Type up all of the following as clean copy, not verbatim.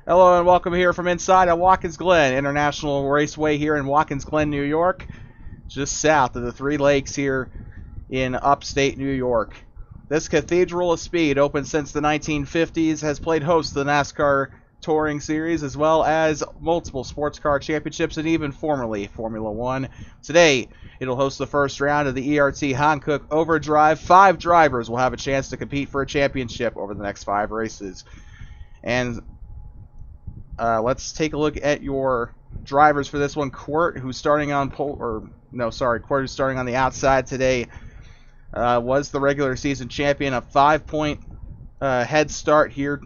Hello and welcome here from inside at Watkins Glen International Raceway here in Watkins Glen, New York, just south of the Three Lakes here in upstate New York. This Cathedral of Speed, open since the 1950s, has played host to the NASCAR Touring Series as well as multiple sports car championships and even formerly Formula One. Today, it'll host the first round of the ERT Hankook Overdrive. 5 drivers will have a chance to compete for a championship over the next 5 races. And let's take a look at your drivers for this one. Quirt, who's starting on Quirt, who's starting on the outside today, was the regular season champion. A 5-point head start here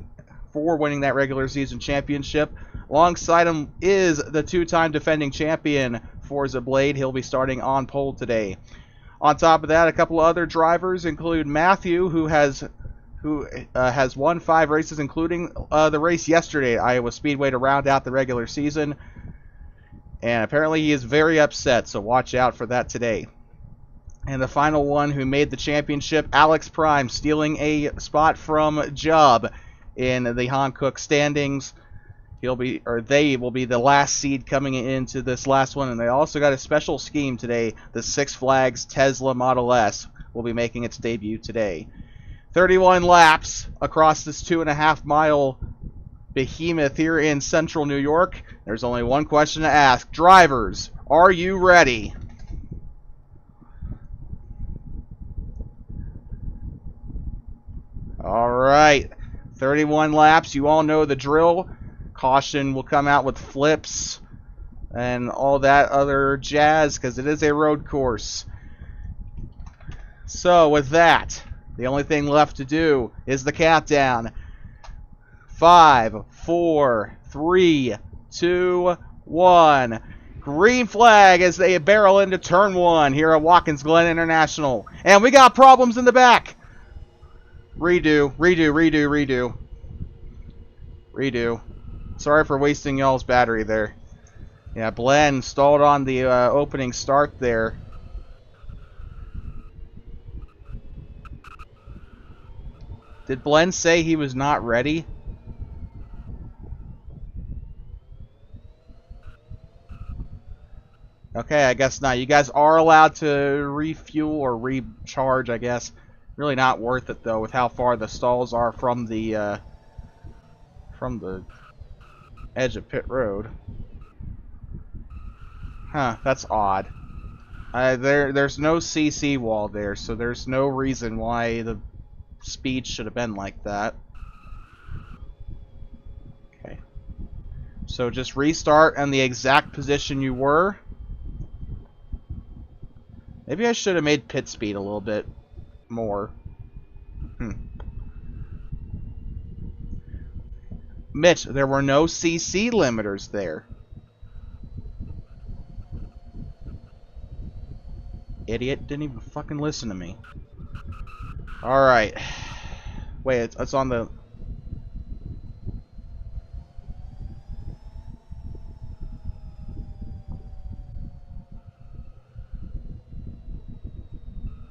for winning that regular season championship. Alongside him is the 2-time defending champion Forza Blade. He'll be starting on pole today. On top of that, a couple of other drivers include Matthew, who has won 5 races, including the race yesterday at Iowa Speedway to round out the regular season. And apparently he is very upset, so watch out for that today. And the final one who made the championship, Alex Prime, stealing a spot from Job in the Hankook standings. They will be the last seed coming into this last one. And they also got a special scheme today. The Six Flags Tesla Model S will be making its debut today. 31 laps across this 2.5-mile behemoth here in central New York. There's only one question to ask. Drivers, are you ready? All right, 31 laps. You all know the drill. Caution will come out with flips and all that other jazz because it is a road course. So with that, the only thing left to do is the countdown. 5, 4, 3, 2, 1. Green flag as they barrel into turn 1 here at Watkins Glen International. And we got problems in the back. Redo. Sorry for wasting y'all's battery there. Yeah, Glen stalled on the opening start there. Did Glen say he was not ready? Okay, I guess not. You guys are allowed to refuel or recharge, I guess. Really not worth it, though, with how far the stalls are from the edge of pit road. Huh, that's odd. There's no CC wall there, so there's no reason why the speed should have been like that. Okay. So just restart in the exact position you were. Maybe I should have made pit speed a little bit more. Mitch, there were no CC limiters there. Idiot, didn't even fucking listen to me. Alright. Wait, it's on the...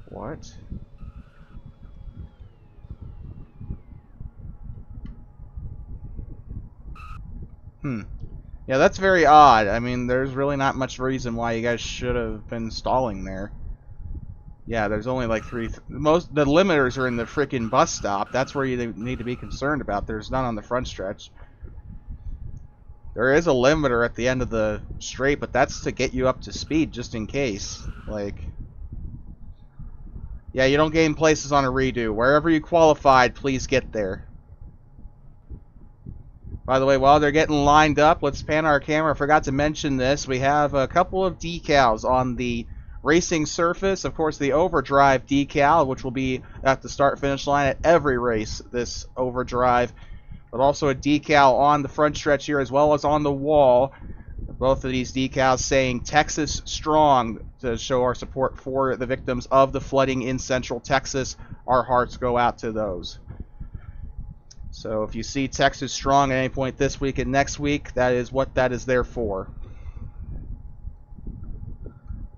What? Yeah, that's very odd. I mean, there's really not much reason why you guys should have been stalling there. Yeah, there's only like 3... the limiters are in the freaking bus stop. That's where you need to be concerned about. There's none on the front stretch. There is a limiter at the end of the straight, but that's to get you up to speed just in case. Like... yeah, you don't gain places on a redo. Wherever you qualified, please get there. By the way, while they're getting lined up, let's pan our camera. I forgot to mention this. We have a couple of decals on the racing surface. Of course, the overdrive decal, which will be at the start-finish line at every race, this overdrive. But also a decal on the front stretch here as well as on the wall. Both of these decals saying Texas Strong to show our support for the victims of the flooding in Central Texas. Our hearts go out to those. So if you see Texas Strong at any point this week and next week, that is what that is there for.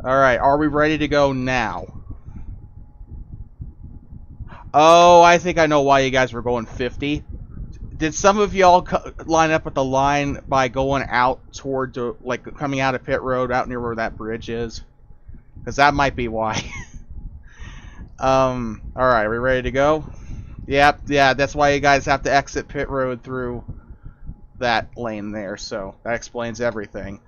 Alright, are we ready to go now? Oh, I think I know why you guys were going 50. Did some of y'all line up at the line by going out toward, like, coming out of pit road out near where that bridge is? Because that might be why. Alright, are we ready to go? Yep, yeah, that's why you guys have to exit pit road through that lane there, so that explains everything.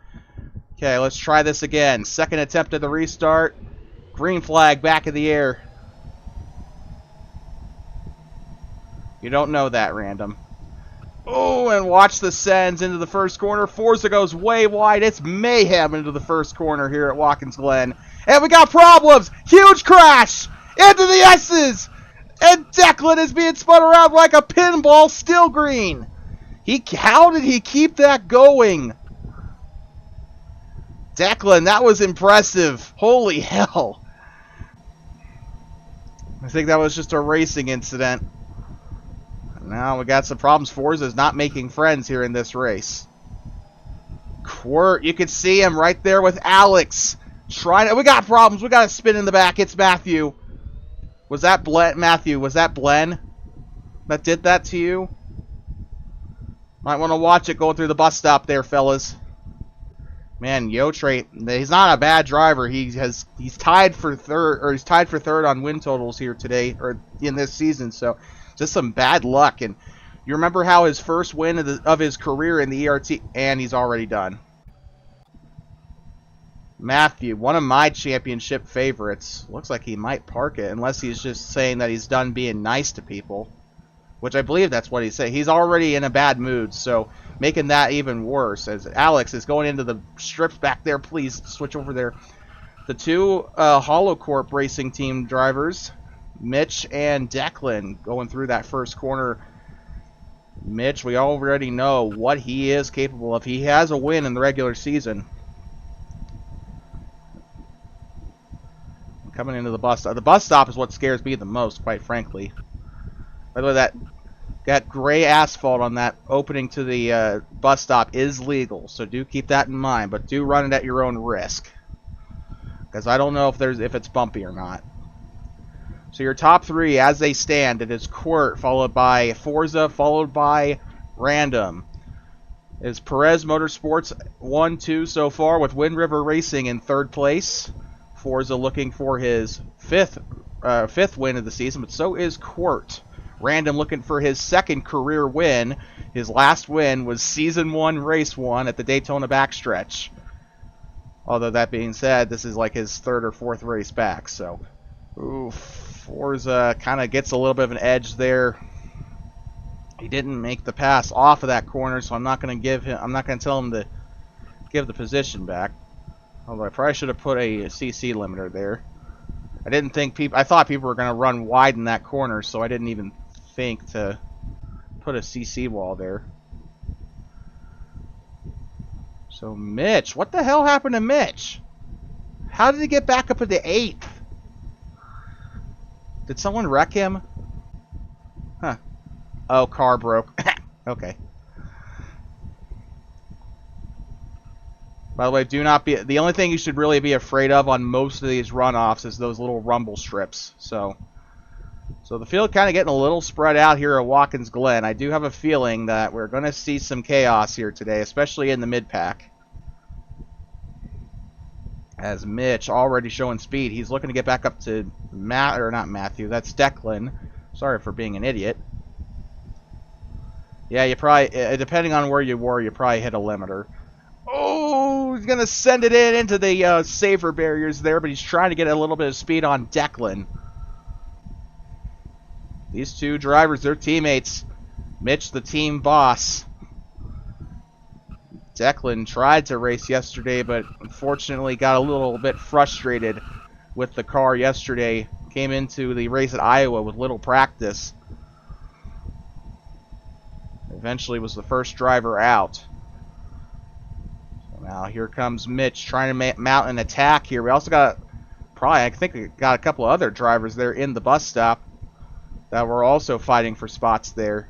Okay, let's try this again. Second attempt at the restart. Green flag back in the air. You don't know that, random. Oh, and watch the sends into the first corner. Forza goes way wide. It's mayhem into the first corner here at Watkins Glen. And we got problems. Huge crash into the S's. And Declan is being spun around like a pinball. Still green. How did he keep that going? Declan, that was impressive. Holy hell. I think that was just a racing incident. Now we got some problems. Forza's not making friends here in this race. Quirt, you can see him right there with Alex. We got problems. We got a spin in the back. It's Matthew. Was that Matthew, was that Glen that did that to you? Might want to watch it going through the bus stop there, fellas. Man, Yotre, he's not a bad driver. He's tied for third on win totals here today, or in this season. So just some bad luck. And you remember how his first win of his career in the ERT, and he's already done. Matthew, one of my championship favorites. Looks like he might park it, unless he's just saying that he's done being nice to people. Which I believe that's what he's saying. He's already in a bad mood, so making that even worse. As Alex is going into the strips back there, please switch over there. The two HoloCorp racing team drivers, Mitch and Declan, going through that first corner. Mitch, we already know what he is capable of. He has a win in the regular season. Coming into the bus stop. The bus stop is what scares me the most, quite frankly. By the way, that gray asphalt on that opening to the bus stop is legal, so do keep that in mind, but do run it at your own risk, because I don't know if it's bumpy or not. So your top three, as they stand, it is Quirt, followed by Forza, followed by Random. It's Perez Motorsports 1-2 so far, with Wind River Racing in third place. Forza looking for his fifth win of the season, but so is Quirt. Random looking for his second career win. His last win was Season 1, Race 1 at the Daytona backstretch. Although that being said, this is like his third or fourth race back. So, Forza kind of gets a little bit of an edge there. He didn't make the pass off of that corner, so I'm not going to tell him to give the position back. Although I probably should have put a CC limiter there. I thought people were going to run wide in that corner, so I didn't even think to put a CC wall there. So Mitch, what the hell happened to Mitch? How did he get back up into 8th? Did someone wreck him? Huh. Oh, car broke. Okay. By the way, the only thing you should really be afraid of on most of these runoffs is those little rumble strips. So the field kind of getting a little spread out here at Watkins Glen. I do have a feeling that we're going to see some chaos here today, especially in the mid-pack. As Mitch already showing speed, he's looking to get back up to not Matthew, that's Declan. Sorry for being an idiot. Yeah, you probably, depending on where you were, you probably hit a limiter. Oh, he's going to send it into the safer barriers there, but he's trying to get a little bit of speed on Declan. These two drivers, they're teammates. Mitch, the team boss. Declan tried to race yesterday, but unfortunately got a little bit frustrated with the car yesterday. Came into the race at Iowa with little practice. Eventually was the first driver out. So now here comes Mitch trying to mount an attack here. We also got, I think we got a couple of other drivers there in the bus stop that were also fighting for spots there.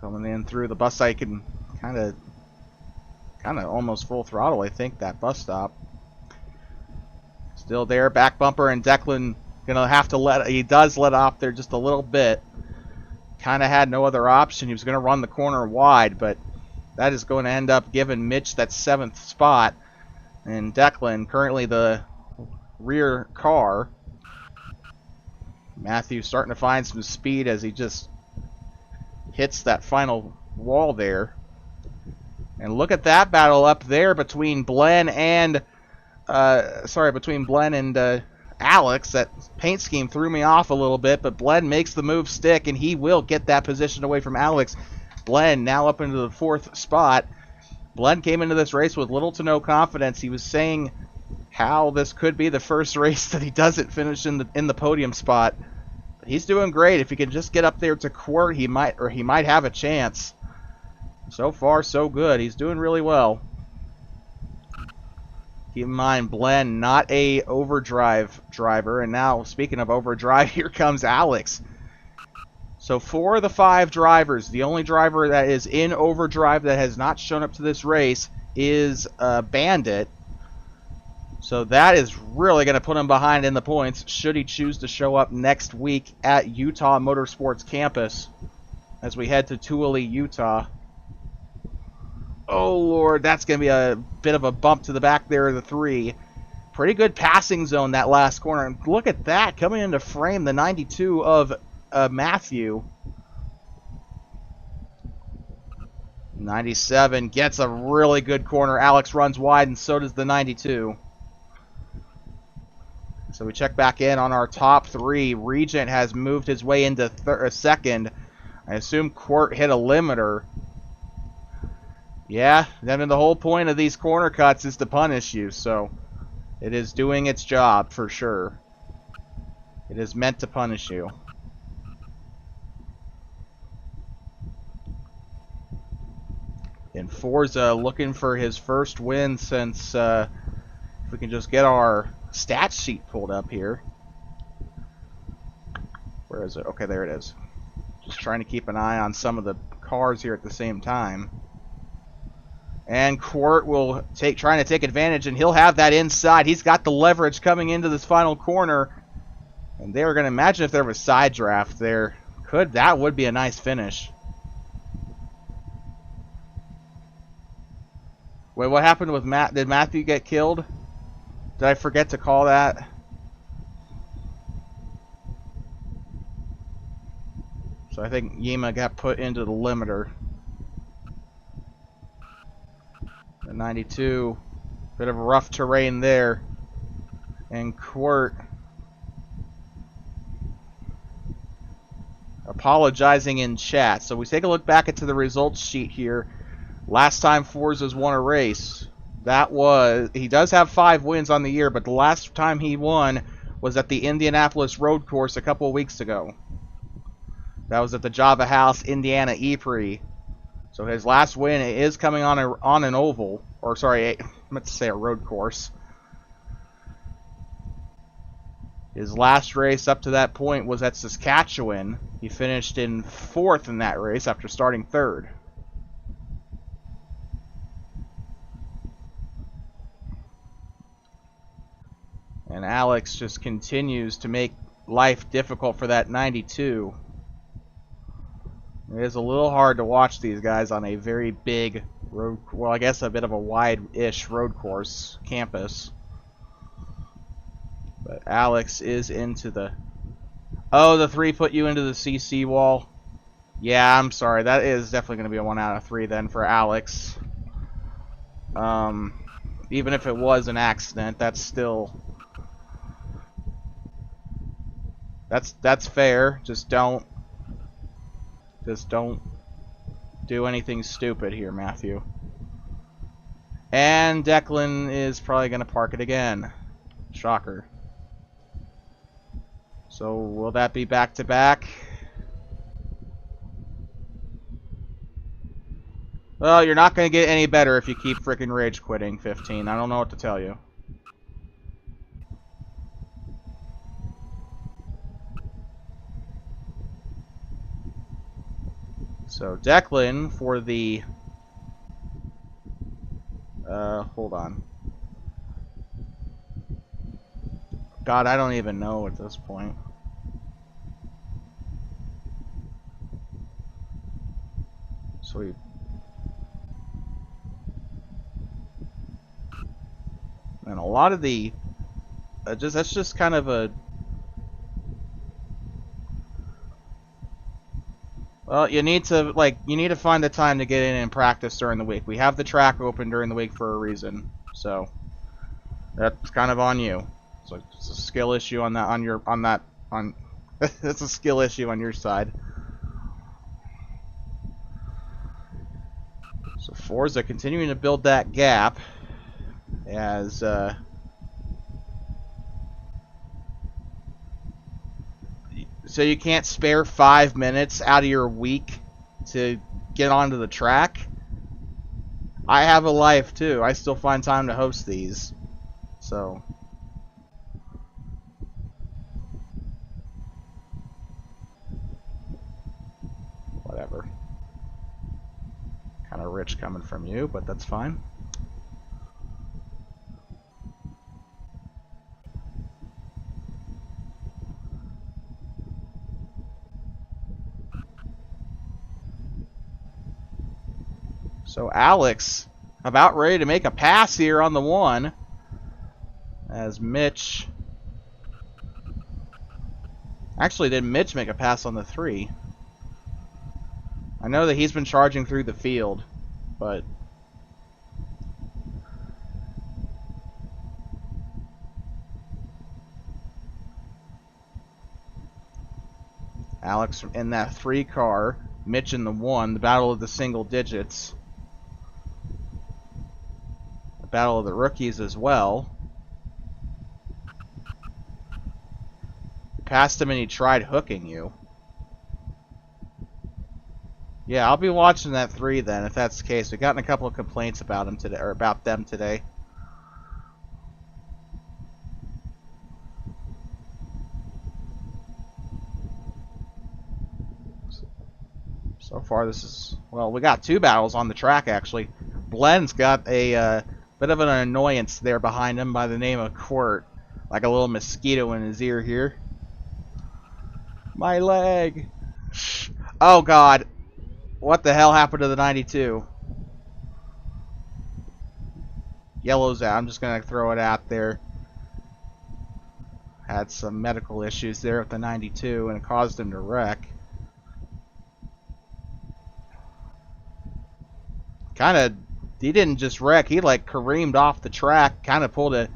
Coming in through the bus stop, you can kind of almost full throttle, I think, that bus stop. Still there, back bumper, and Declan gonna have to he does let off there just a little bit. kind of had no other option. He was going to run the corner wide, but that is going to end up giving Mitch that 7th spot. And Declan, currently the rear car. Matthew starting to find some speed as he just hits that final wall there. And look at that battle up there between Glen and Alex. That paint scheme threw me off a little bit, but Glen makes the move stick, and he will get that position away from Alex. Glen now up into the 4th spot. Glen came into this race with little to no confidence. He was saying how this could be the first race that he doesn't finish in the podium spot. But he's doing great. If he can just get up there to Quart, he might have a chance. So far, so good. He's doing really well. Keep in mind, Glen, not a overdrive driver. And now, speaking of overdrive, here comes Alex. So 4 of the 5 drivers, the only driver that is in overdrive that has not shown up to this race is Bandit. So that is really going to put him behind in the points should he choose to show up next week at Utah Motorsports Campus as we head to Tooele, Utah. Oh, Lord, that's going to be a bit of a bump to the back there of the 3. Pretty good passing zone that last corner. And look at that, coming into frame, the 92 of Matthew. 97 gets a really good corner. Alex runs wide, and so does the 92. So we check back in on our top 3. Regent has moved his way into 2nd. I assume Quart hit a limiter. Yeah, then the whole point of these corner cuts is to punish you, so it is doing its job for sure. It is meant to punish you. And Forza looking for his first win since, if we can just get our stat sheet pulled up here. Where is it? Okay, there it is. Just trying to keep an eye on some of the cars here at the same time. And Quart will trying to take advantage, and he'll have that inside. He's got the leverage coming into this final corner. And they were going to imagine if there was side draft there. That would be a nice finish. Wait, what happened with Matt? Did Matthew get killed? Did I forget to call that? So I think Yima got put into the limiter. The 92, bit of rough terrain there. And Quart apologizing in chat. So we take a look back into the results sheet here. Last time Forza's won a race, he does have 5 wins on the year, but the last time he won was at the Indianapolis Road Course a couple of weeks ago. That was at the Java House, Indiana E-Prix. So his last win is coming on an oval, or sorry, I meant to say a road course. His last race up to that point was at Saskatchewan. He finished in 4th in that race after starting 3rd. And Alex just continues to make life difficult for that 92. It is a little hard to watch these guys on a very big road, well, I guess a bit of a wide-ish road course campus. But Alex is into the... Oh, the 3 put you into the CC wall. Yeah, I'm sorry. That is definitely going to be a 1 out of 3 then for Alex. Even if it was an accident, that's still... That's fair. Just don't do anything stupid here, Matthew. And Declan is probably going to park it again. Shocker. So will that be back to back? Well, you're not going to get any better if you keep freaking rage quitting, 15. I don't know what to tell you. So Declan for the... hold on. God, I don't even know at this point. So we... And a lot of the... that's just kind of a... Well, you need to find the time to get in and practice during the week. We have the track open during the week for a reason, so that's kind of on you. So it's a skill issue on that it's a skill issue on your side. So Forza continuing to build that gap as so you can't spare 5 minutes out of your week to get onto the track? I have a life too. I still find time to host these. So whatever. Kind of rich coming from you, but that's fine. So Alex, about ready to make a pass here on the 1. As Mitch... Actually, did Mitch make a pass on the 3? I know that he's been charging through the field, but... Alex in that 3 car, Mitch in the 1, the battle of the single digits. Battle of the rookies as well. You passed him and he tried hooking you. Yeah, I'll be watching that 3 then, if that's the case. We've gotten a couple of complaints about him today, or about them today. So far, this is... Well, we got 2 battles on the track, actually. Glen's got a bit of an annoyance there behind him by the name of Quirt. Like a little mosquito in his ear here. My leg! Oh, God. What the hell happened to the 92? Yellow's out. I'm just going to throw it out there. Had some medical issues there with the 92, and it caused him to wreck. Kind of... He didn't just wreck, he like careened off the track, kind of pulled a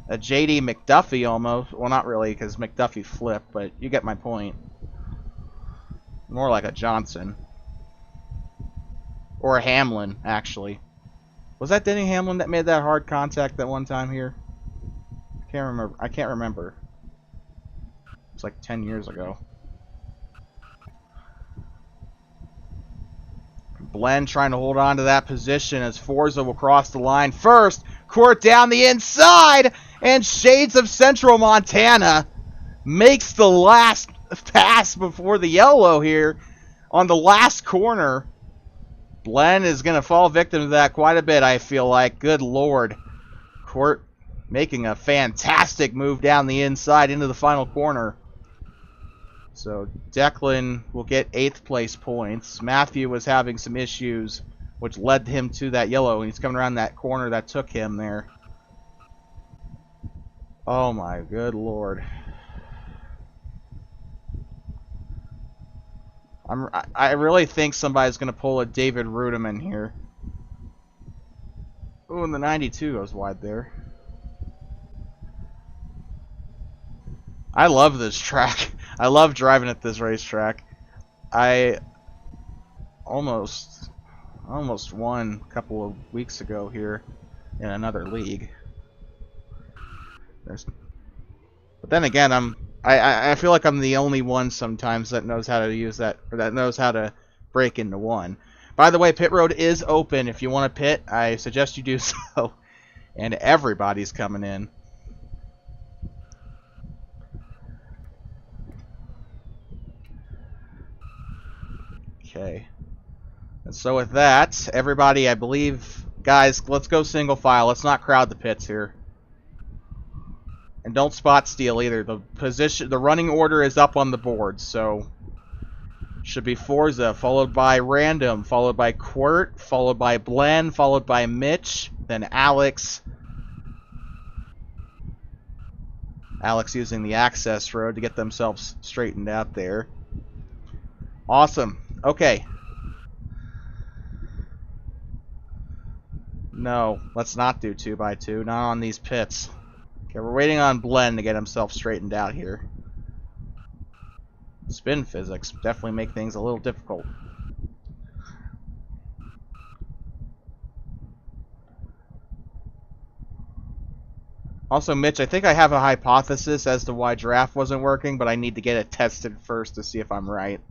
JD McDuffie almost. Well, not really, because McDuffie flipped, but you get my point. More like a Johnson. Or a Hamlin, actually. Was that Denny Hamlin that made that hard contact that one time here? I can't remember. It's like 10 years ago. Glen trying to hold on to that position as Forza will cross the line first. Court down the inside, and Shades of Central Montana makes the last pass before the yellow here on the last corner. Glen is going to fall victim to that quite a bit, I feel like. Good Lord. Court making a fantastic move down the inside into the final corner. So Declan will get 8th place points. Matthew was having some issues, which led him to that yellow, and he's coming around that corner that took him there. Oh my good Lord. I really think somebody's going to pull a David Rudiman here. Oh, and the 92 goes wide there. I love this track. I love driving at this racetrack. I almost won a couple of weeks ago here in another league. But then again, I feel like I'm the only one sometimes that knows how to use that, or that knows how to break into one. By the way, pit road is open. If you want to pit, I suggest you do so. And everybody's coming in. Okay. And so with that, everybody, I believe, guys, let's go single file. Let's not crowd the pits here. And don't spot steal either. The running order is up on the board, so Should be Forza, followed by Random, followed by Quirt, followed by Glen, followed by Mitch, then Alex. Alex using the access road to get themselves straightened out there. Awesome. Okay. No, let's not do 2x2. Not on these pits. Okay, we're waiting on Glen to get himself straightened out here. Spin physics definitely make things a little difficult. Also, Mitch, I think I have a hypothesis as to why draft wasn't working, but I need to get it tested first to see if I'm right.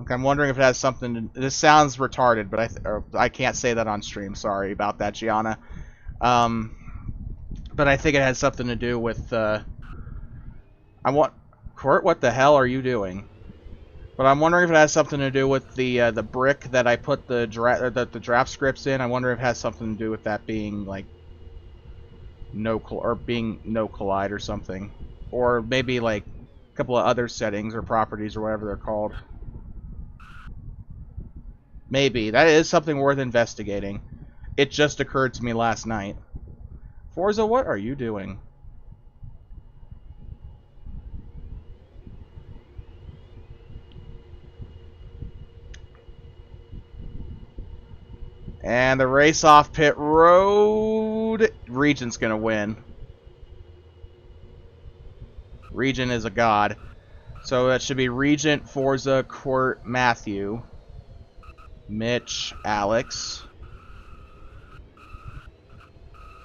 Okay, I'm wondering if it has something to... This sounds retarded, but I can't say that on stream. Sorry about that, Gianna. But I think it has something to do with... Court, what the hell are you doing? But I'm wondering if it has something to do with the brick that I put the draft scripts in. I wonder if it has something to do with that being like no collide or something, or maybe like a couple of other settings or properties or whatever they're called. Maybe that is something worth investigating. It just occurred to me last night. Forza, what are you doing? And the race off pit road. Regent's gonna win. Regent is a god. So that should be Regent, Forza, Court, Matthew, Mitch, Alex.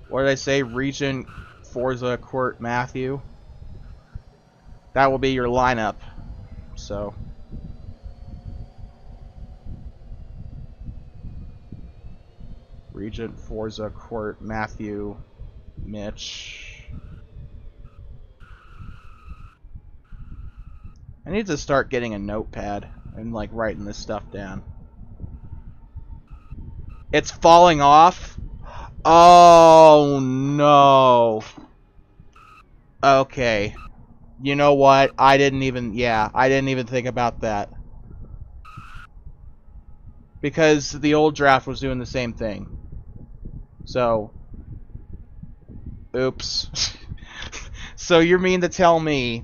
What did I say? Regent, Forza, Court, Matthew. That will be your lineup. So... Regent, Forza, Court, Matthew, Mitch. I need to start getting a notepad and like writing this stuff down. It's falling off? Oh no. Okay. You know what? I didn't even think about that. Because the old draft was doing the same thing. So, oops. So you mean to tell me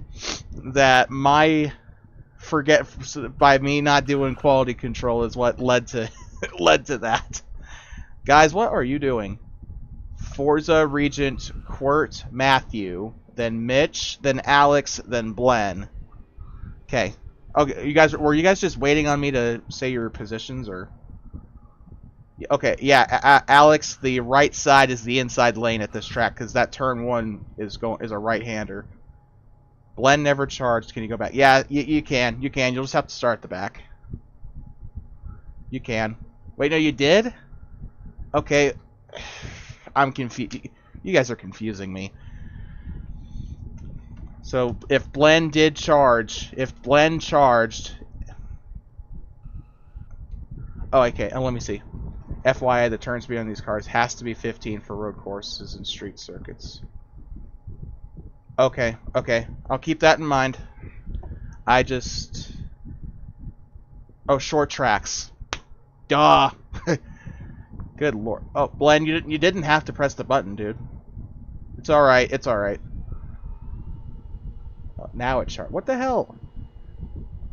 that by me not doing quality control is what led to that? Guys, what are you doing? Forza, Regent, Quirt, Matthew, then Mitch, then Alex, then Glen. Okay. Okay, were you guys just waiting on me to say your positions, or? Okay, yeah, Alex, the right side is the inside lane at this track because that turn 1 is a right-hander. Glen never charged. Can you go back? Yeah, you can. You can. You'll just have to start at the back. You can. Wait, no, you did? Okay. I'm confused. You guys are confusing me. So, if Glen did charge, if Glen charged... Oh, okay, and let me see. FYI, the turn speed on these cars has to be 15 for road courses and street circuits. Okay, okay. I'll keep that in mind. I just... Oh, short tracks. Duh! Good lord. Oh, Glen, you didn't have to press the button, dude. It's alright, it's alright. Oh, now it charged. What the hell?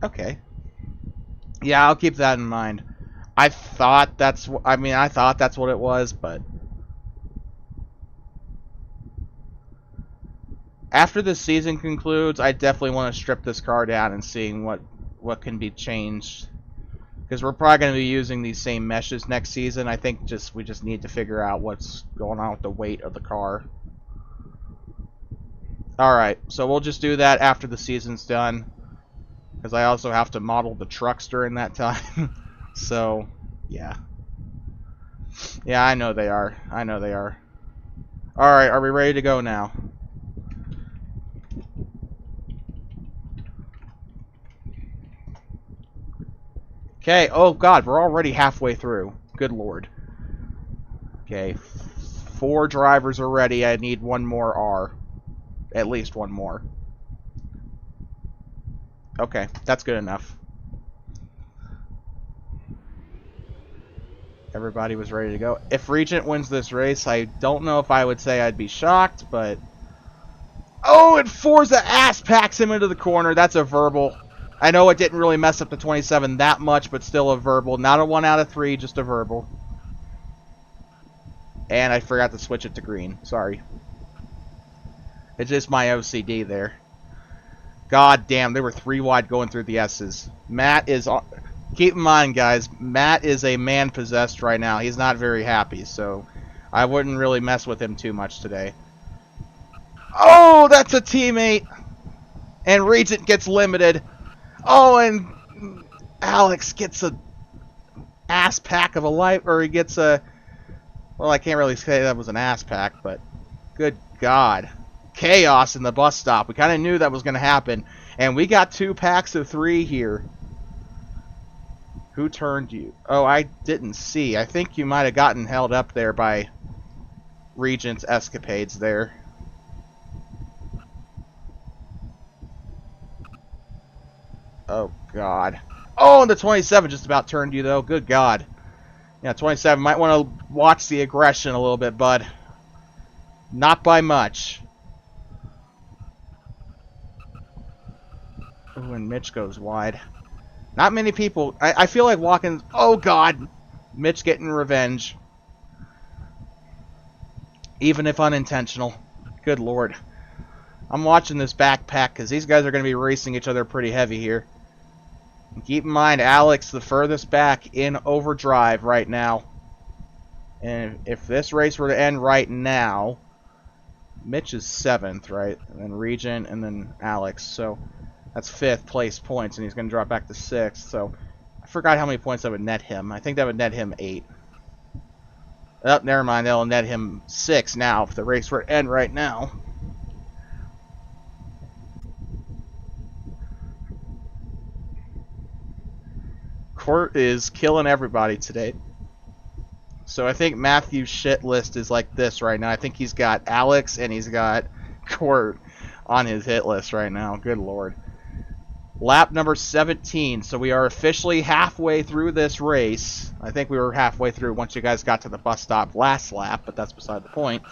Okay. Yeah, I'll keep that in mind. I thought that's what it was, but after the season concludes, I definitely want to strip this car down and seeing what can be changed, because we're probably going to be using these same meshes next season. I think we just need to figure out what's going on with the weight of the car. All right, so we'll just do that after the season's done, because I also have to model the trucks during that time. So, yeah. Yeah, I know they are. I know they are. Alright, are we ready to go now? Okay, oh god, we're already halfway through. Good lord. Okay, 4 drivers are ready. I need 1 more R. At least 1 more. Okay, that's good enough. Everybody was ready to go. If Regent wins this race, I don't know if I would say I'd be shocked, but... Oh, and Forza ass packs him into the corner. That's a verbal. I know it didn't really mess up the 27 that much, but still a verbal. Not a 1 out of 3, just a verbal. And I forgot to switch it to green. Sorry. It's just my OCD there. God damn, they were 3 wide going through the S's. Matt is... Keep in mind, guys, Matt is a man possessed right now. He's not very happy, so I wouldn't really mess with him too much today. Oh, that's a teammate! And Regent gets limited. Oh, and Alex gets a ass pack of a life, or he gets a... Well, I can't really say that was an ass pack, but good God. Chaos in the bus stop. We kind of knew that was going to happen. And we got 2 packs of 3 here. Who turned you? Oh, I didn't see. I think you might have gotten held up there by Regent's escapades there. Oh, God. Oh, and the 27 just about turned you, though. Good God. Yeah, 27. Might want to watch the aggression a little bit, bud. Not by much. Oh, and Mitch goes wide. Not many people. I feel like Watkins... Oh, God. Mitch getting revenge. Even if unintentional. Good Lord. I'm watching this backpack because these guys are going to be racing each other pretty heavy here. And keep in mind, Alex, the furthest back in overdrive right now. And if this race were to end right now, Mitch is 7th, right? And then Regent, and then Alex. So... That's 5th place points, and he's going to drop back to 6th. So, I forgot how many points that would net him. I think that would net him 8. Oh, never mind. That'll net him 6 now if the race were to end right now. Court is killing everybody today. So, I think Matthew's shit list is like this right now. I think he's got Alex and he's got Court on his hit list right now. Good Lord. Lap number 17, so we are officially halfway through this race. I think we were halfway through once you guys got to the bus stop last lap, but that's beside the point.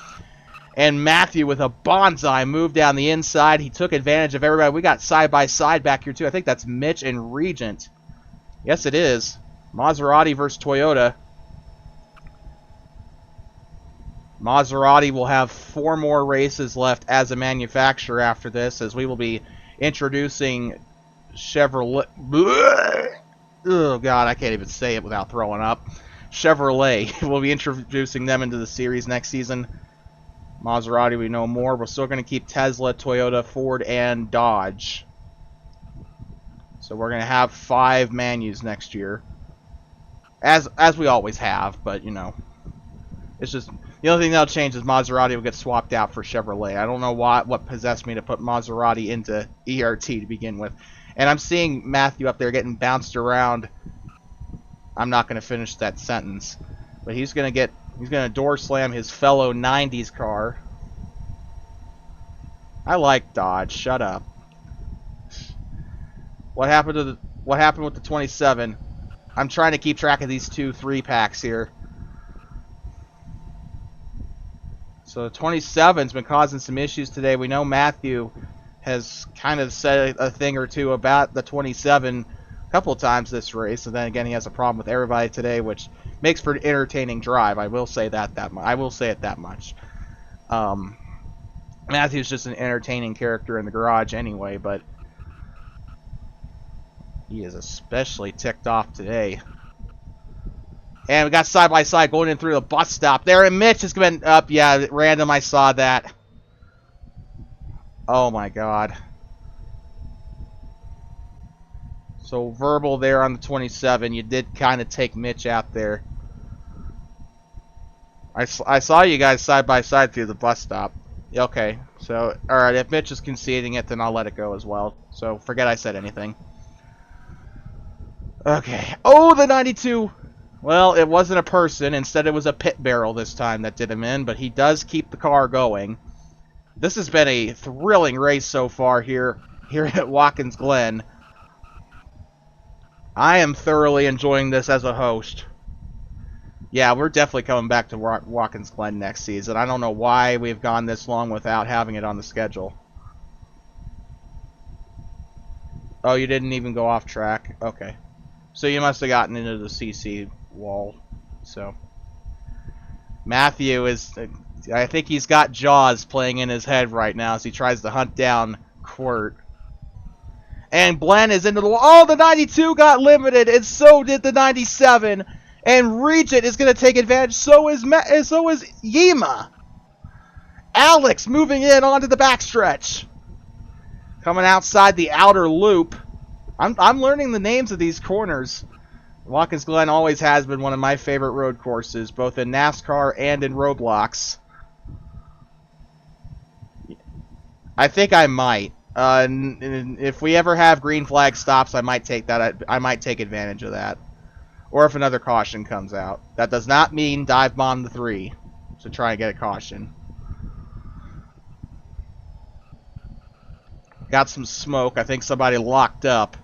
And Matthew with a bonsai move down the inside. He took advantage of everybody. We got side-by-side back here, too. I think that's Mitch and Regent. Yes, it is. Maserati versus Toyota. Maserati will have 4 more races left as a manufacturer after this, as we will be introducing... Chevrolet. Oh, God, I can't even say it without throwing up. Chevrolet. We'll be introducing them into the series next season. Maserati, we know more. We're still going to keep Tesla, Toyota, Ford, and Dodge. So we're going to have 5 Manus next year. As we always have, but, you know. It's just... The only thing that'll change is Maserati will get swapped out for Chevrolet. I don't know what possessed me to put Maserati into ERT to begin with. And I'm seeing Matthew up there getting bounced around. I'm not going to finish that sentence. But he's going to door slam his fellow 90s car. I like Dodge. Shut up. What happened with the 27? I'm trying to keep track of these 2 3-packs here. So the 27's been causing some issues today. We know Matthew has kind of said a thing or two about the 27 a couple of times this race, and then again he has a problem with everybody today, which makes for an entertaining drive. I will say that much. I will say it that much. Matthew's just an entertaining character in the garage anyway, but he is especially ticked off today. And we got side-by-side going in through the bus stop there, and Mitch has been up. Yeah, random, I saw that. Oh my God. So verbal there on the 27. You did kind of take Mitch out there. I saw you guys side by side through the bus stop. Okay, so alright, if Mitch is conceding it, then I'll let it go as well. So forget I said anything. Okay. Oh, the 92. Well, it wasn't a person. Instead, it was a pit barrel this time that did him in, but he does keep the car going. This has been a thrilling race so far here at Watkins Glen. I am thoroughly enjoying this as a host. Yeah, we're definitely coming back to Watkins Glen next season. I don't know why we've gone this long without having it on the schedule. Oh, you didn't even go off track? Okay. So you must have gotten into the CC wall. So Matthew is... I think he's got Jaws playing in his head right now as he tries to hunt down Quirt. And Glen is into the wall. Oh, the 92 got limited, and so did the 97. And Regent is going to take advantage. So is Yima. Alex moving in onto the backstretch. Coming outside the outer loop. I'm learning the names of these corners. Watkins Glen always has been one of my favorite road courses, both in NASCAR and in Roblox. I think I might. If we ever have green flag stops, I might take that. I might take advantage of that. Or if another caution comes out. That does not mean dive bomb the 3 to try and get a caution. Got some smoke. I think somebody locked up.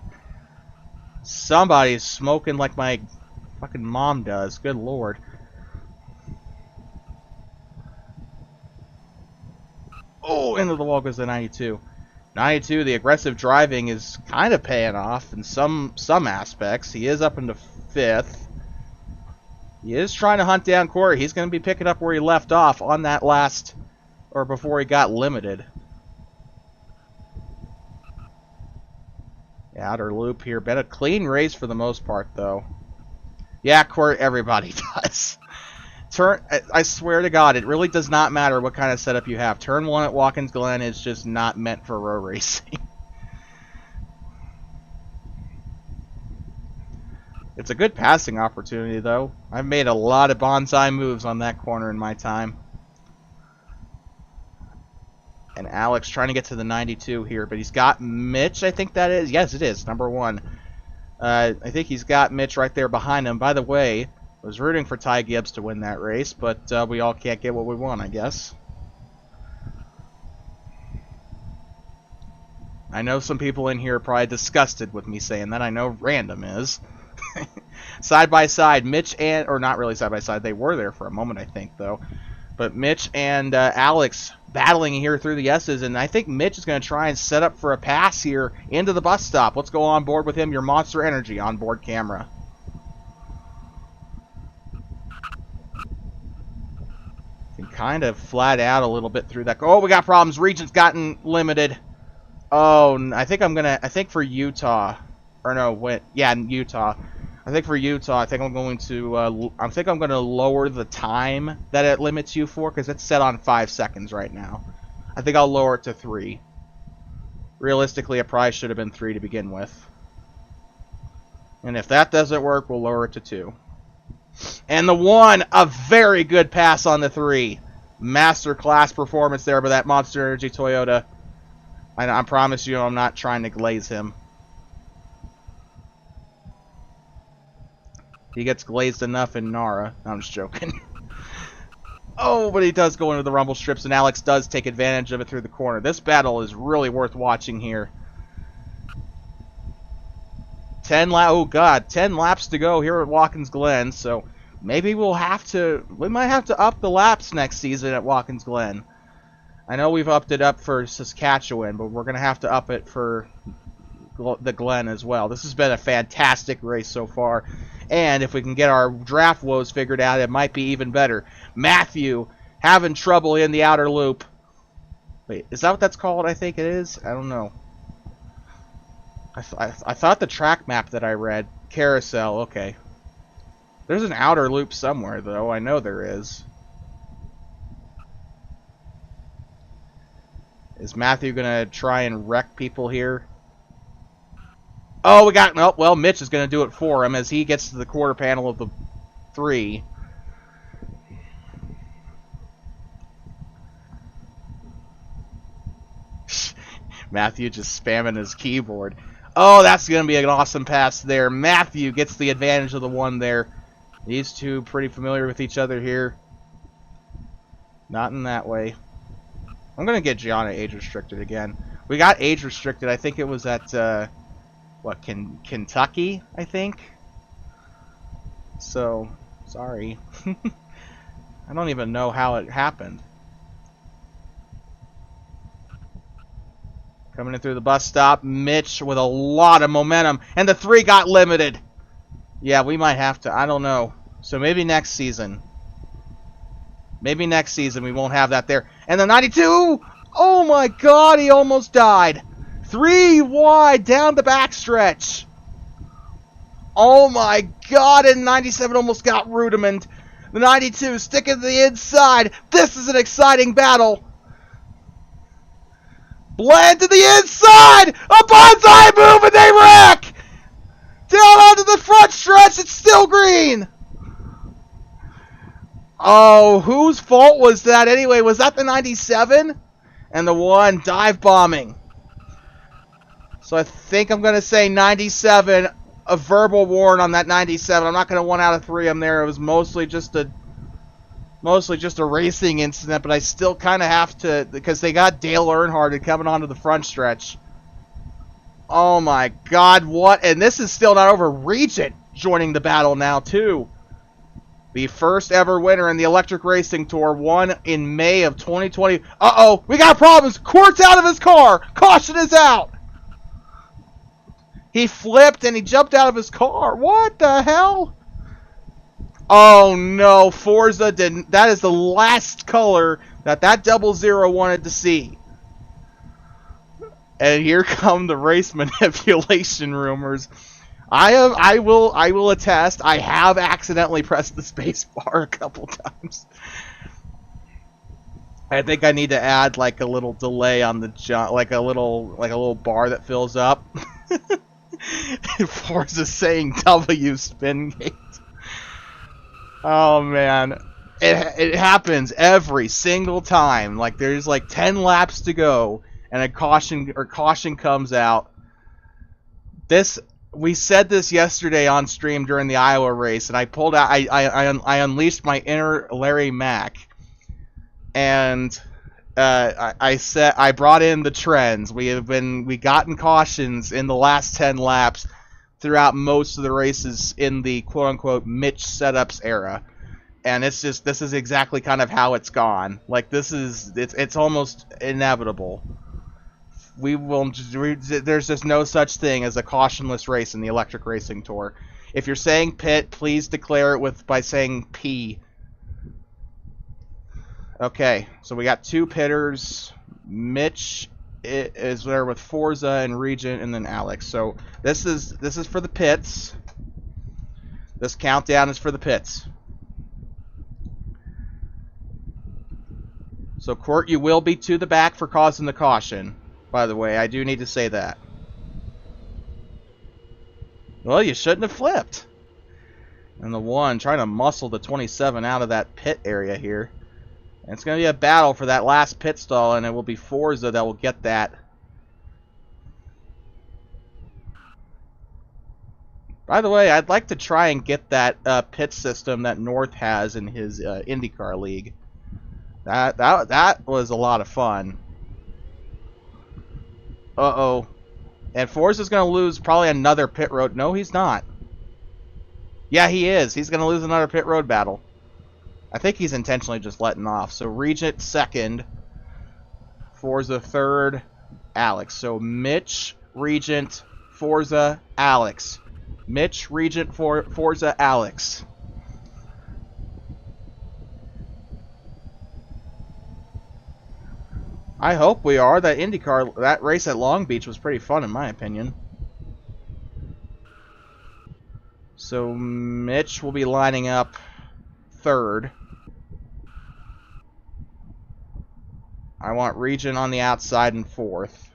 Somebody's smoking like my fucking mom does. Good lord. Oh, into the wall goes the 92. 92, the aggressive driving is kind of paying off in some aspects. He is up into 5th. He is trying to hunt down Corey. He's going to be picking up where he left off on that last, or before he got limited. The outer loop here. Been a clean race for the most part, though. Yeah, Court, everybody does. I swear to God, it really does not matter what kind of setup you have. Turn 1 at Watkins Glen is just not meant for road racing. It's a good passing opportunity, though. I've made a lot of bonsai moves on that corner in my time. And Alex trying to get to the 92 here, but he's got Mitch, I think that is. Yes, it is, number 1. I think he's got Mitch right there behind him. By the way, I was rooting for Ty Gibbs to win that race, but we all can't get what we want, I guess. I know some people in here are probably disgusted with me saying that. I know Random is. Side by side, Mitch and... Or not really side by side. They were there for a moment, I think, though. But Mitch and Alex battling here through the S's, and I think Mitch is going to try and set up for a pass here into the bus stop. Let's go on board with him. Your Monster Energy on board camera. Can kind of flat out a little bit through that. Oh, we got problems. Regent's gotten limited. Oh, I think I'm gonna. I think for Utah, or no, wait, yeah, Utah. I think for Utah, I think I'm going to. I think I'm going to lower the time that it limits you for, because it's set on 5 seconds right now. I think I'll lower it to 3. Realistically, it probably should have been 3 to begin with. And if that doesn't work, we'll lower it to 2. And the 1, a very good pass on the 3. Masterclass performance there by that Monster Energy Toyota. I promise you, I'm not trying to glaze him. He gets glazed enough in Nara. No, I'm just joking. Oh, but he does go into the rumble strips, and Alex does take advantage of it through the corner. This battle is really worth watching here. 10 laps to go here at Watkins Glen, so maybe we might have to up the laps next season at Watkins Glen. I know we've upped it up for Saskatchewan, but we're going to have to up it for the Glen as well. This has been a fantastic race so far, and if we can get our draft woes figured out, it might be even better. Matthew having trouble in the outer loop. Wait, is that what that's called? I think it is. I don't know. I thought the track map that I read, carousel, okay. There's an outer loop somewhere, though. I know there is. Is Matthew going to try and wreck people here? Oh, we got... Oh, well, Mitch is going to do it for him as he gets to the quarter panel of the 3. Matthew just spamming his keyboard. Oh, that's going to be an awesome pass there. Matthew gets the advantage of the 1 there. These two pretty familiar with each other here. Not in that way. I'm going to get Gianna age restricted again. We got age restricted. I think it was at what, Kentucky, I think. So, sorry. I don't even know how it happened. Coming in through the bus stop, Mitch with a lot of momentum, and the 3 got limited. Yeah, we might have to. I don't know. So maybe next season. Maybe next season we won't have that there. And the 92! Oh my god, he almost died. 3 wide down the backstretch. Oh my god, and 97 almost got Rudiment. The 92 sticking to the inside. This is an exciting battle. Blend to the inside! A bonsai move and they wreck! Down onto the front stretch, it's still green! Oh, whose fault was that anyway? Was that the 97? And the 1 dive bombing. So I think I'm going to say 97, a verbal warn on that 97. I'm not going to 1 out of 3 him there. It was mostly just a racing incident, but I still kind of have to, because they got Dale Earnhardt coming onto the front stretch. Oh my god, what? And this is still not over. Regent joining the battle now, too. The first ever winner in the Electric Racing Tour, won in May of 2020. Uh-oh, we got problems. Court's out of his car. Caution is out. He flipped and he jumped out of his car. What the hell? Oh no, Forza didn't. That is the last color that 00 wanted to see. And here come the race manipulation rumors. I will attest. I have accidentally pressed the space bar a couple times. I think I need to add like a little delay on the jump, like a little bar that fills up. Forza saying W spin gate. Oh man, it happens every single time. Like there's like 10 laps to go, and a caution comes out. We said this yesterday on stream during the Iowa race, and I pulled out. I unleashed my inner Larry Mack, and I brought in the trends. We gotten cautions in the last 10 laps throughout most of the races in the quote-unquote Mitch setups era, and this is exactly kind of how it's gone. Like it's almost inevitable. There's just no such thing as a cautionless race in the Electric Racing Tour. If you're saying pit, please declare it by saying P. Okay, so we got 2 pitters. Mitch is there with Forza and Regent, and then Alex. So this is for the pits. This countdown is for the pits. So Court, you will be to the back for causing the caution. By the way, I do need to say that. Well, you shouldn't have flipped. And the 1 trying to muscle the 27 out of that pit area here. And it's going to be a battle for that last pit stall, and it will be Forza that will get that. By the way, I'd like to try and get that pit system that North has in his IndyCar league. That was a lot of fun. Uh-oh. And Forza's going to lose probably another pit road. No, he's not. Yeah, he is. He's going to lose another pit road battle. I think he's intentionally just letting off. So Regent second, Forza third, Alex. So Mitch, Regent, Forza, Alex. Mitch, Regent, Forza, Alex. I hope we are. That IndyCar, that race at Long Beach was pretty fun in my opinion. So Mitch will be lining up third. I want Regent on the outside in fourth.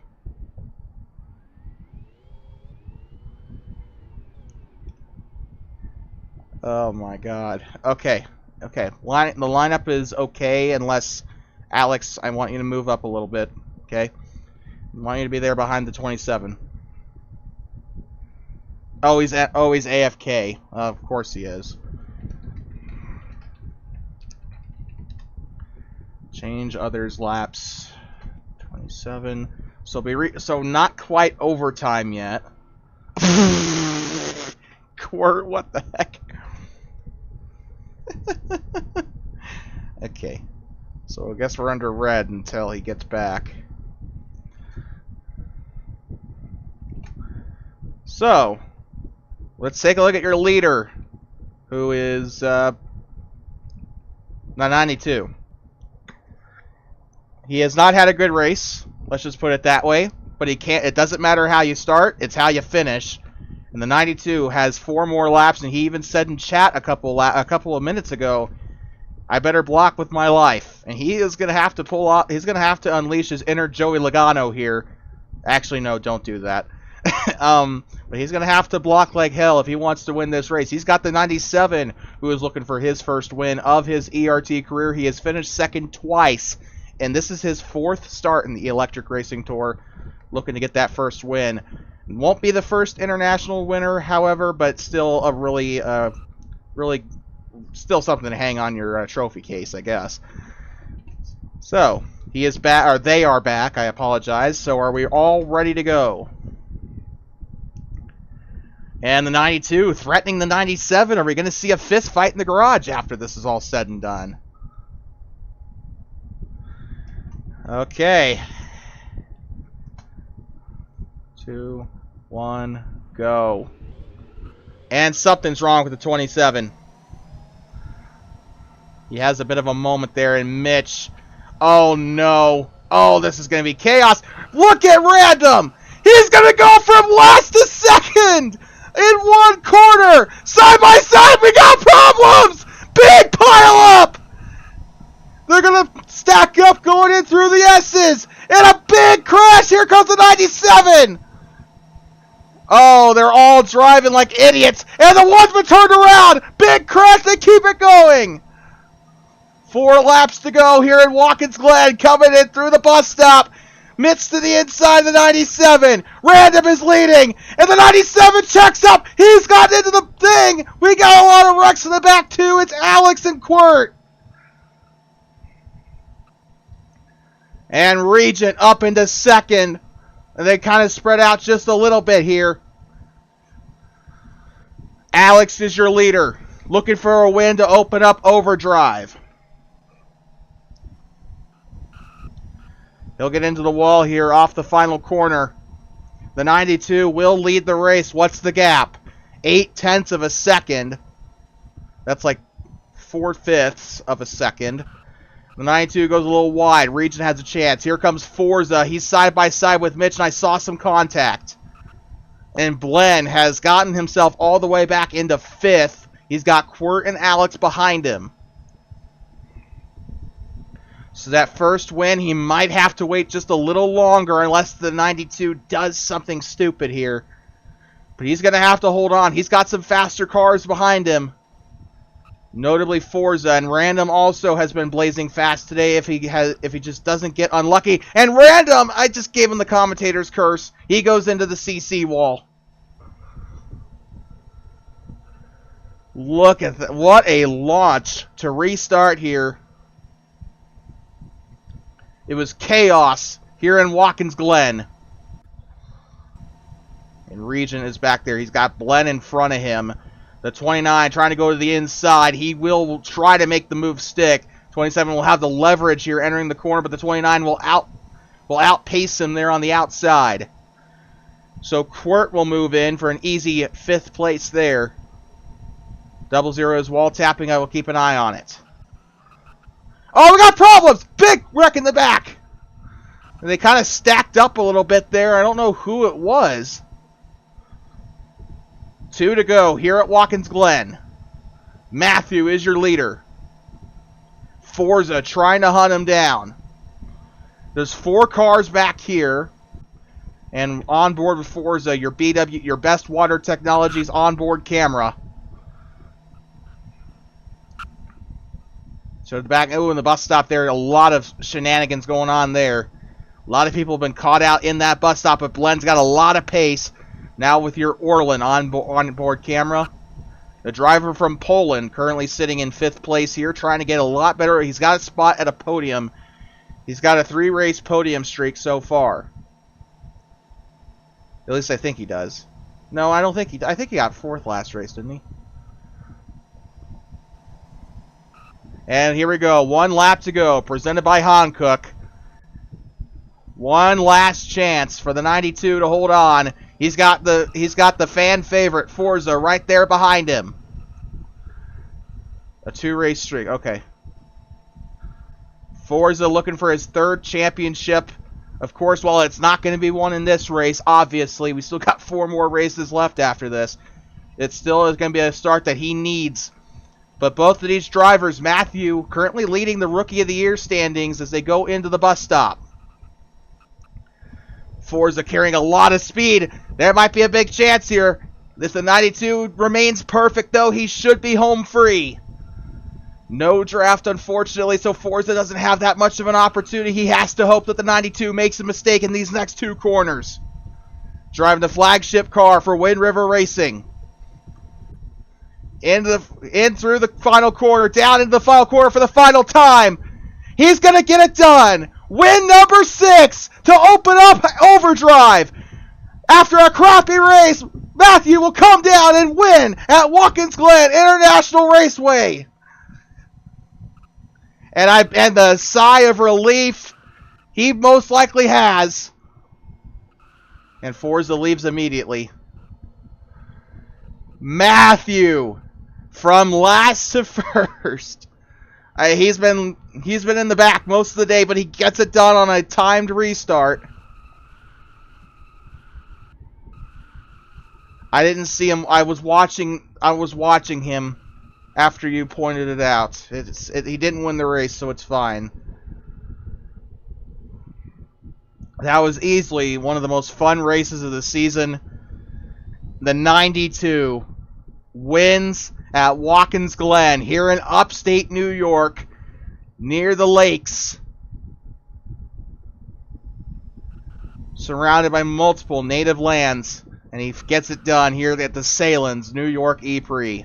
Oh my god. Okay. Okay. The lineup is okay unless Alex, I want you to move up a little bit. Okay? I want you to be there behind the 27. Oh, he's AFK. Of course he is. Change others laps. 27. So not quite overtime yet. Quirt, what the heck? Okay. So I guess we're under red until he gets back. So, let's take a look at your leader, who is 92. He has not had a good race, let's just put it that way. But he can't. It doesn't matter how you start; it's how you finish. And the 92 has 4 more laps, and he even said in chat a couple of minutes ago, "I better block with my life." And he is going to have to pull off. He's going to have to unleash his inner Joey Logano here. Actually, no, don't do that. But he's going to have to block like hell if he wants to win this race. He's got the 97, who is looking for his first win of his ERT career. He has finished second twice, and this is his 4th start in the Electric Racing Tour, looking to get that first win. Won't be the first international winner, however, but still a really still something to hang on your trophy case, I guess. So, he is back, or they are back, I apologize. So are we all ready to go? And the 92 threatening the 97. Are we going to see a fist fight in the garage after this is all said and done? Okay. 2, 1, go. And something's wrong with the 27. He has a bit of a moment there, and Mitch. Oh no. Oh, this is going to be chaos. Look at Random. He's going to go from last to second in one corner. Side by side, we got problems. Big pile up. They're going to stack up going in through the S's. And a big crash. Here comes the 97. Oh, they're all driving like idiots. And the one's been turned around. Big crash. They keep it going. 4 laps to go here in Watkins Glen. Coming in through the bus stop. Mitch to the inside of the 97. Random is leading. And the 97 checks up. He's gotten into the thing. We got a lot of wrecks in the back too. It's Alex and Quirt. And Regent up into second. And they kind of spread out just a little bit here. Alex is your leader. Looking for a win to open up Overdrive. He'll get into the wall here off the final corner. The 92 will lead the race. What's the gap? 0.8 of a second. That's like 4/5 of a second. The 92 goes a little wide. Regent has a chance. Here comes Forza. He's side by side with Mitch, and I saw some contact. And Glen has gotten himself all the way back into 5th. He's got Quirt and Alex behind him. So that first win, he might have to wait just a little longer unless the 92 does something stupid here. But he's going to have to hold on. He's got some faster cars behind him. Notably Forza, and Random also has been blazing fast today if he just doesn't get unlucky. And Random, I just gave him the commentator's curse. He goes into the CC wall. Look at that. What a launch to restart here. It was chaos here in Watkins Glen. And Regent is back there. He's got Glen in front of him. The 29 trying to go to the inside. He will try to make the move stick. 27 will have the leverage here entering the corner, but the 29 will outpace him there on the outside. So Quirt will move in for an easy 5th place there. 00 is wall tapping. I will keep an eye on it. Oh, we got problems! Big wreck in the back! And they kind of stacked up a little bit there. I don't know who it was. 2 to go here at Watkins Glen. Matthew is your leader. Forza trying to hunt him down. There's 4 cars back here. And on board with Forza, your Best Water Technologies onboard camera. So the back, oh, and the bus stop there, a lot of shenanigans going on there. A lot of people have been caught out in that bus stop, but Glen's got a lot of pace. Now with your Orlin onboard camera. The driver from Poland currently sitting in 5th place here, trying to get a lot better. He's got a spot at a podium. He's got a 3-race podium streak so far. At least I think he does. No, I don't think he... I think he got 4th last race, didn't he? And here we go. 1 lap to go. Presented by Hankook. One last chance for the 92 to hold on. He's got the fan favorite Forza right there behind him. A 2-race streak. Okay. Forza looking for his 3rd championship. Of course, while it's not going to be one in this race, obviously, we still got 4 more races left after this. It still is going to be a start that he needs. But both of these drivers, Matthew currently leading the Rookie of the Year standings as they go into the bus stop. Forza carrying a lot of speed. There might be a big chance here. If the 92 remains perfect, though, he should be home free. No draft, unfortunately, so Forza doesn't have that much of an opportunity. He has to hope that the 92 makes a mistake in these next 2 corners. Driving the flagship car for Wind River Racing. In through the final corner, down into the final corner for the final time. He's going to get it done. Win number 6 to open up overdrive. After a crappy race, Matthew will come down and win at Watkins Glen International Raceway. And the sigh of relief he most likely has. And Forza leaves immediately. Matthew, from last to first. He's been in the back most of the day, but he gets it done on a timed restart. I didn't see him. I was watching him after you pointed it out. He didn't win the race, so it's fine. That was easily one of the most fun races of the season. The 92 wins at Watkins Glen here in upstate New York, near the lakes, surrounded by multiple native lands, and he gets it done here at the Salins New York E-Prix.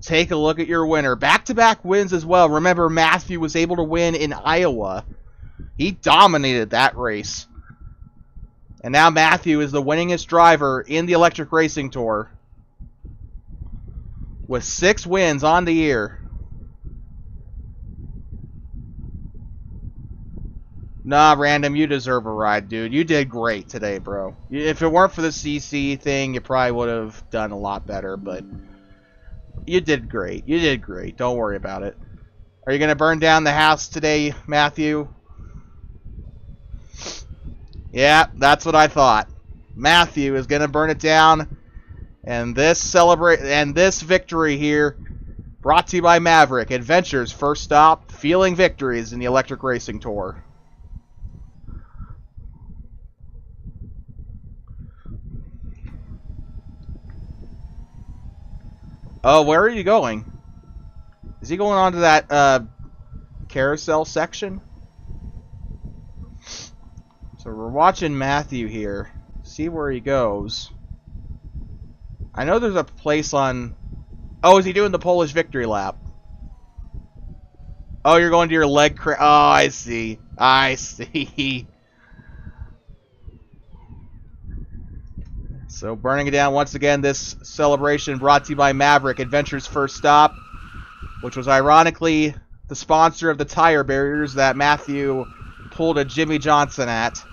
Take a look at your winner. Back-to-back wins as well. Remember, Matthew was able to win in Iowa. He dominated that race. And now Matthew is the winningest driver in the Electric Racing Tour, with 6 wins on the year. Nah, Random, you deserve a ride, dude. You did great today, bro. If it weren't for the CC thing, you probably would have done a lot better, but you did great. You did great. Don't worry about it. Are you going to burn down the house today, Matthew? Yeah, that's what I thought. Matthew is going to burn it down. And this victory here, brought to you by Maverick, Adventure's first stop, feeling victories in the Electric Racing Tour. Oh, where are you going? Is he going on to that carousel section? So we're watching Matthew here. See where he goes. I know there's a place on... Oh, is he doing the Polish victory lap? Oh, you're going to your leg crash. Oh, I see. I see. So, burning it down once again, this celebration brought to you by Maverick, Adventure's first stop, which was ironically the sponsor of the tire barriers that Matthew pulled a Jimmy Johnson at.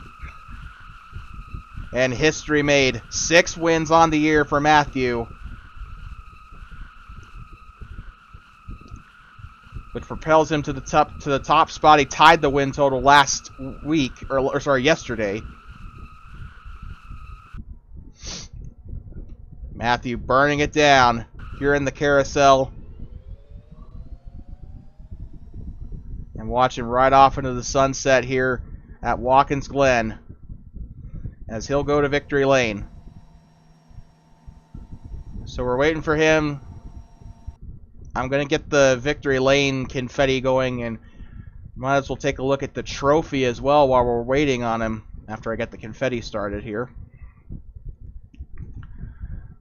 And history made. 6 wins on the year for Matthew, which propels him to the top spot. He tied the win total last week, or sorry, yesterday. Matthew burning it down here in the carousel. And watching right off into the sunset here at Watkins Glen, as he'll go to victory lane. So we're waiting for him. I'm going to get the victory lane confetti going, and might as well take a look at the trophy as well while we're waiting on him after I get the confetti started here.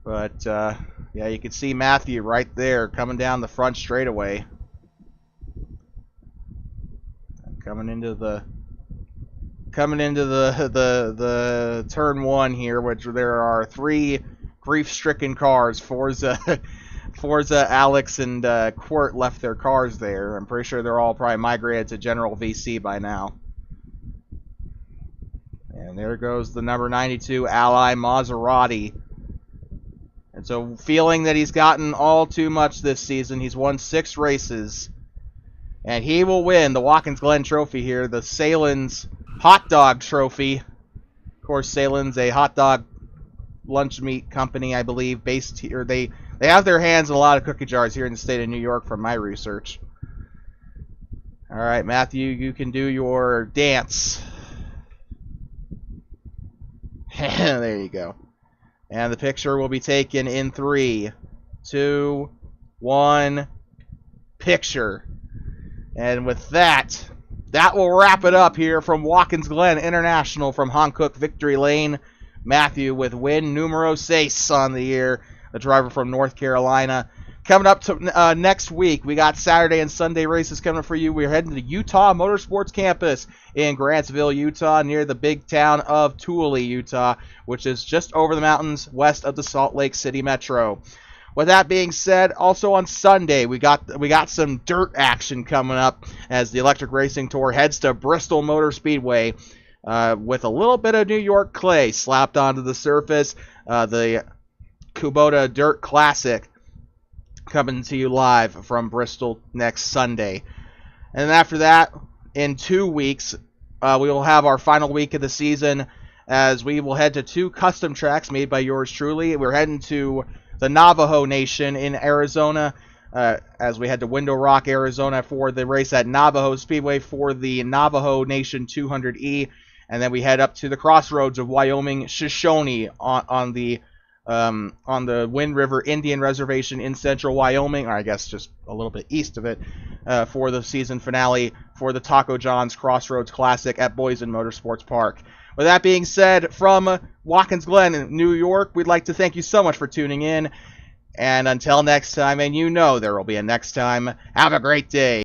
But, yeah, you can see Matthew right there coming down the front straightaway. Coming into the coming into the turn one here, which there are 3 grief-stricken cars. Forza, Alex, and Quirt left their cars there. I'm pretty sure they're all probably migrated to General VC by now. And there goes the number 92 Ally Maserati. And so, feeling that he's gotten all too much this season, he's won 6 races. And he will win the Watkins Glen Trophy here, the Salen's Hot Dog Trophy. Of course, Salen's a hot dog lunch meat company, I believe, based here. They have their hands in a lot of cookie jars here in the state of New York from my research. All right, Matthew, you can do your dance. There you go. And the picture will be taken in 3, 2, 1, picture. And with that, that will wrap it up here from Watkins Glen International from Hankook Victory Lane. Matthew with win numero 6 on the year, the driver from North Carolina. Coming up to next week, we got Saturday and Sunday races coming for you. We're heading to Utah Motorsports Campus in Grantsville, Utah, near the big town of Thule, Utah, which is just over the mountains west of the Salt Lake City Metro. With that being said, also on Sunday, we got some dirt action coming up as the Electric Racing Tour heads to Bristol Motor Speedway with a little bit of New York clay slapped onto the surface. The Kubota Dirt Classic coming to you live from Bristol next Sunday. And after that, in 2 weeks, we will have our final week of the season as we will head to 2 custom tracks made by yours truly. We're heading to the Navajo Nation in Arizona as we head to Window Rock, Arizona for the race at Navajo Speedway for the Navajo Nation 200E. And then we head up to the crossroads of Wyoming, Shoshone on the Wind River Indian Reservation in central Wyoming, or I guess just a little bit east of it, for the season finale for the Taco John's Crossroads Classic at Boysen Motorsports Park. With that being said, from Watkins Glen in New York, we'd like to thank you so much for tuning in. And until next time, and you know there will be a next time, have a great day.